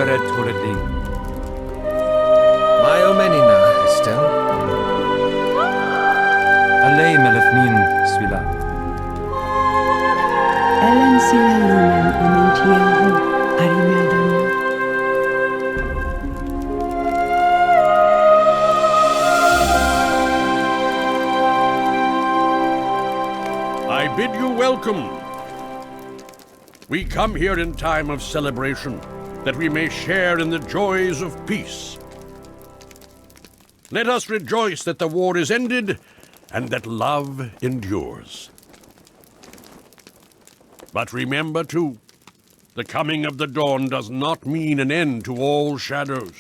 Eret Turedin. Maiomenina, Estelle. Alei Melethnin Svila. Ellen sila lumen unintiaho arimeldania. I bid you welcome. We come here in time of celebration, that we may share in the joys of peace. Let us rejoice that the war is ended, and that love endures. But remember, too, the coming of the dawn does not mean an end to all shadows.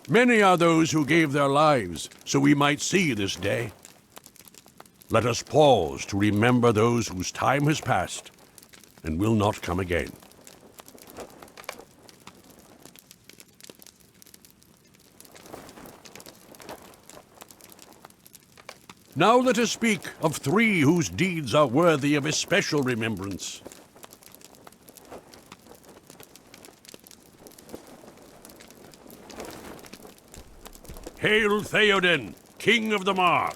Many are those who gave their lives so we might see this day. Let us pause to remember those whose time has passed and will not come again. Now let us speak of three whose deeds are worthy of especial remembrance. Hail Theoden, King of the Mark!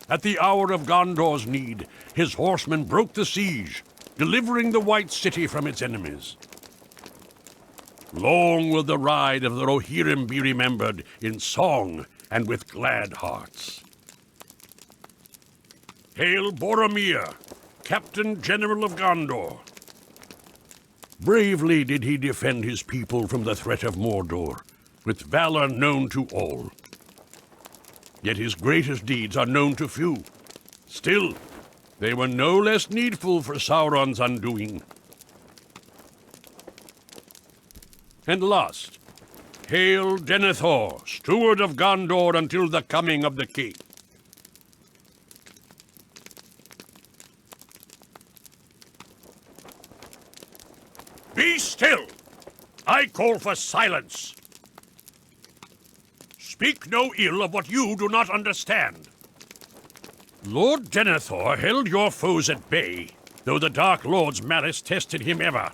At the hour of Gondor's need, his horsemen broke the siege, delivering the White City from its enemies. Long will the ride of the Rohirrim be remembered in song and with glad hearts. Hail Boromir, Captain General of Gondor! Bravely did he defend his people from the threat of Mordor, with valor known to all. Yet his greatest deeds are known to few. Still, they were no less needful for Sauron's undoing. And last, hail Denethor, steward of Gondor until the coming of the king. Be still! I call for silence! Speak no ill of what you do not understand. Lord Denethor held your foes at bay, though the Dark Lord's malice tested him ever.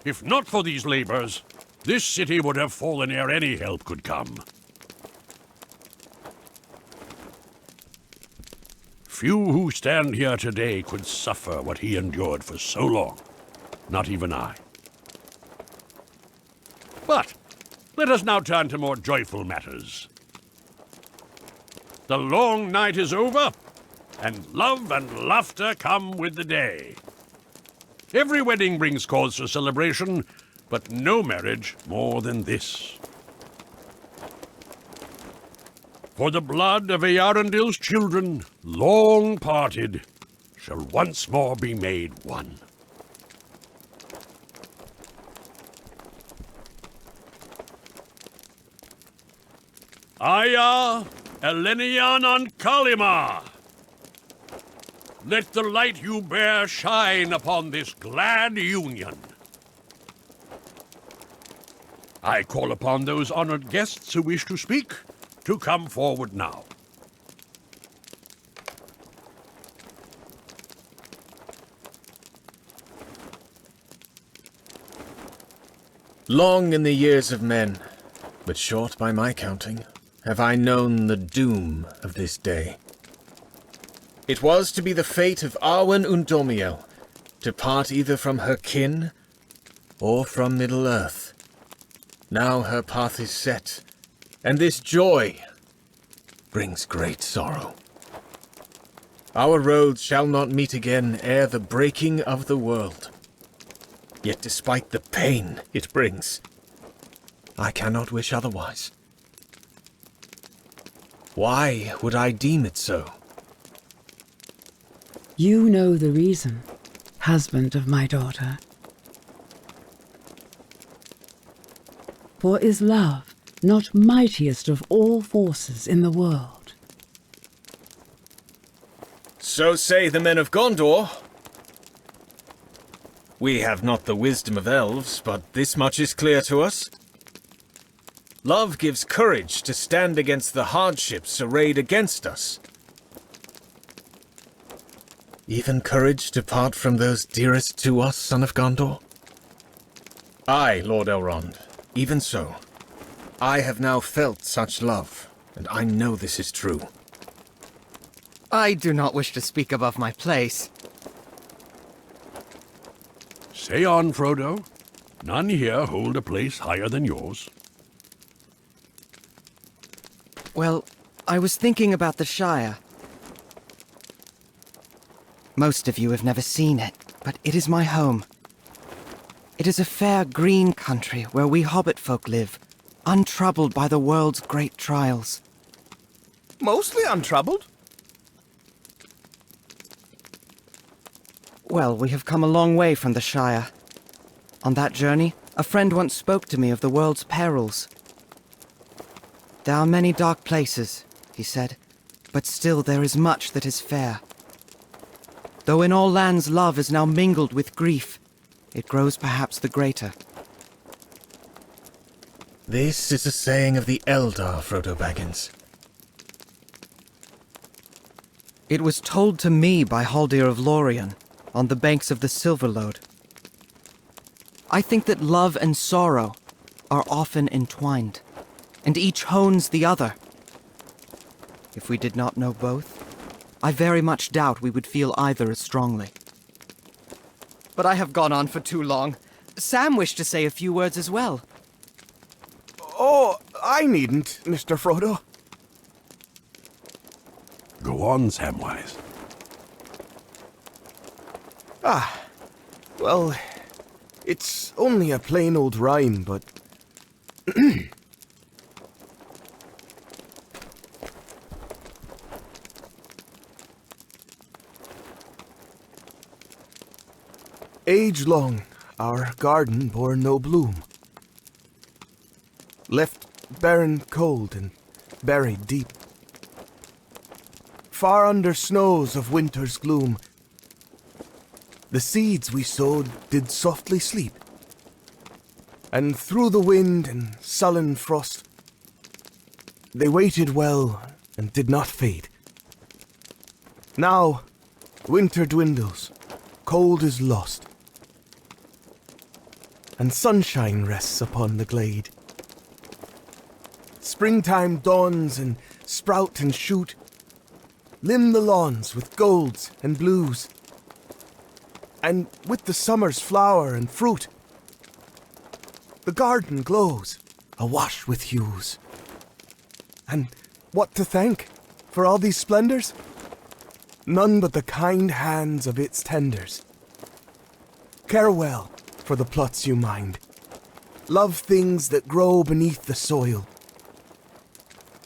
If not for these labors, this city would have fallen ere any help could come. Few who stand here today could suffer what he endured for so long. Not even I. But let us now turn to more joyful matters. The long night is over, and love and laughter come with the day. Every wedding brings cause for celebration, but no marriage more than this. For the blood of Earendil's children, long parted, shall once more be made one. Aya, Elenian on Kalima! Let the light you bear shine upon this glad union. I call upon those honored guests who wish to speak to come forward now. Long in the years of men, but short by my counting, have I known the doom of this day. It was to be the fate of Arwen Undomiel, to part either from her kin or from Middle-earth. Now her path is set, and this joy brings great sorrow. Our roads shall not meet again ere the breaking of the world. Yet despite the pain it brings, I cannot wish otherwise. Why would I deem it so? You know the reason, husband of my daughter. For is love not mightiest of all forces in the world? So say the men of Gondor. We have not the wisdom of elves, but this much is clear to us. Love gives courage to stand against the hardships arrayed against us. Even courage to part from those dearest to us, son of Gondor? Aye, Lord Elrond, even so. I have now felt such love, and I know this is true. I do not wish to speak above my place. Say on, Frodo. None here hold a place higher than yours. Well, I was thinking about the Shire. Most of you have never seen it, but it is my home. It is a fair green country where we hobbit folk live, untroubled by the world's great trials. Mostly untroubled. Well, we have come a long way from the Shire. On that journey, a friend once spoke to me of the world's perils. There are many dark places, he said, but still there is much that is fair. Though in all lands love is now mingled with grief, it grows perhaps the greater. This is a saying of the Eldar, Frodo Baggins. It was told to me by Haldir of Lorien, on the banks of the Silverlode. I think that love and sorrow are often entwined, and each hones the other. If we did not know both, I very much doubt we would feel either as strongly. But I have gone on for too long. Sam wished to say a few words as well. Oh, I needn't, Mr. Frodo. Go on, Samwise. Well, it's only a plain old rhyme, but... Age-long, our garden bore no bloom. Left barren cold and buried deep. Far under snows of winter's gloom, the seeds we sowed did softly sleep. And through the wind and sullen frost, they waited well and did not fade. Now, winter dwindles, cold is lost, and sunshine rests upon the glade. Springtime dawns and sprout and shoot, limn the lawns with golds and blues. And with the summer's flower and fruit, the garden glows, awash with hues. And what to thank for all these splendors? None but the kind hands of its tenders. Care well for the plots you mind. Love things that grow beneath the soil.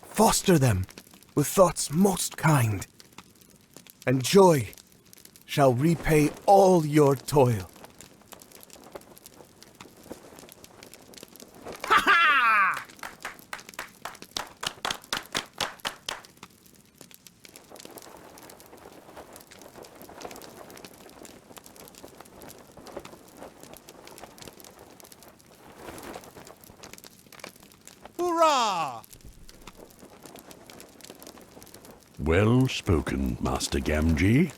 Foster them with thoughts most kind, and joy shall repay all your toil. Ha ha! Hurrah! Well spoken, Master Gamgee.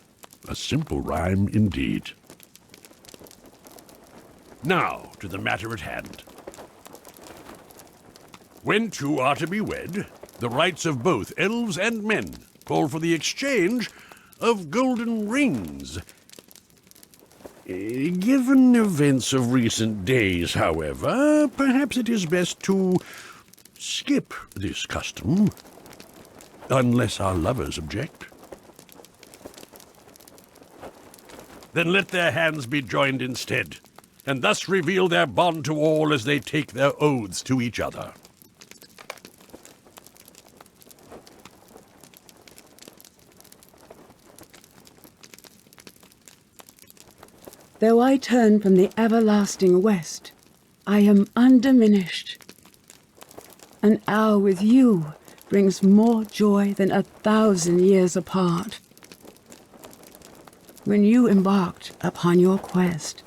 A simple rhyme indeed. Now, to the matter at hand. When two are to be wed, the rights of both elves and men call for the exchange of golden rings. Given events of recent days, however, perhaps it is best to skip this custom, unless our lovers object. Then let their hands be joined instead, and thus reveal their bond to all as they take their oaths to each other. Though I turn from the everlasting west, I am undiminished. An hour with you brings more joy than 1,000 years apart. When you embarked upon your quest,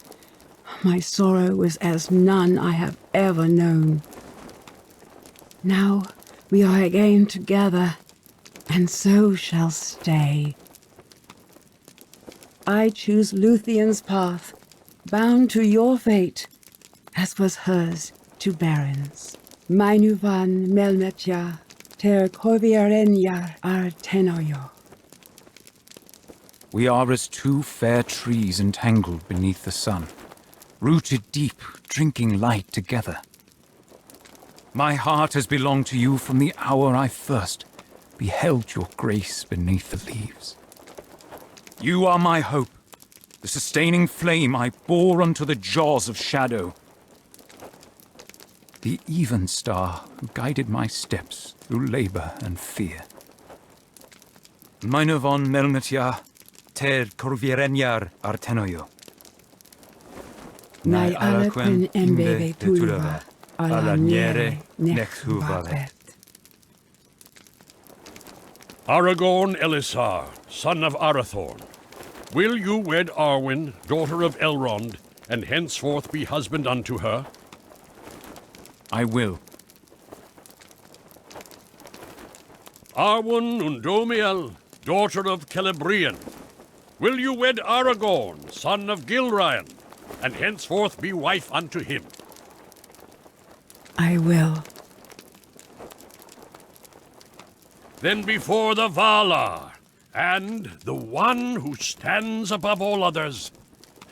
my sorrow was as none I have ever known. Now we are again together, and so shall stay. I choose Luthien's path, bound to your fate, as was hers to Baron's. Mainuvan melmetja, ter corviarenjar artenoyo. We are as two fair trees entangled beneath the sun, rooted deep, drinking light together. My heart has belonged to you from the hour I first beheld your grace beneath the leaves. You are my hope, the sustaining flame I bore unto the jaws of shadow. The even star who guided my steps through labor and fear. Mainovon melmetja, ter corvirenjar artenoyo. Nai Aragorn embeve tulva, alaniere nexhuvaret. Aragorn Elisar, son of Arathorn, will you wed Arwen, daughter of Elrond, and henceforth be husband unto her? I will. Arwen Undomiel, daughter of Celebrian, will you wed Aragorn, son of Gilraen, and henceforth be wife unto him? I will. Then before the Valar, and the one who stands above all others,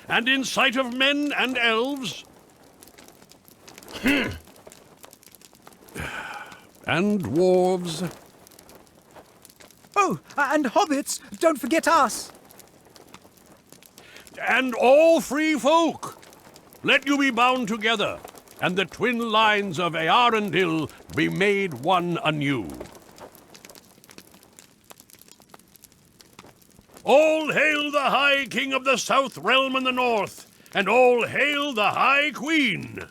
and in sight of men and elves, and dwarves, Oh, and hobbits, don't forget us. and all free folk, let you be bound together, and the twin lines of Earendil be made one anew. All hail the High King of the South Realm and the North, and all hail the High Queen!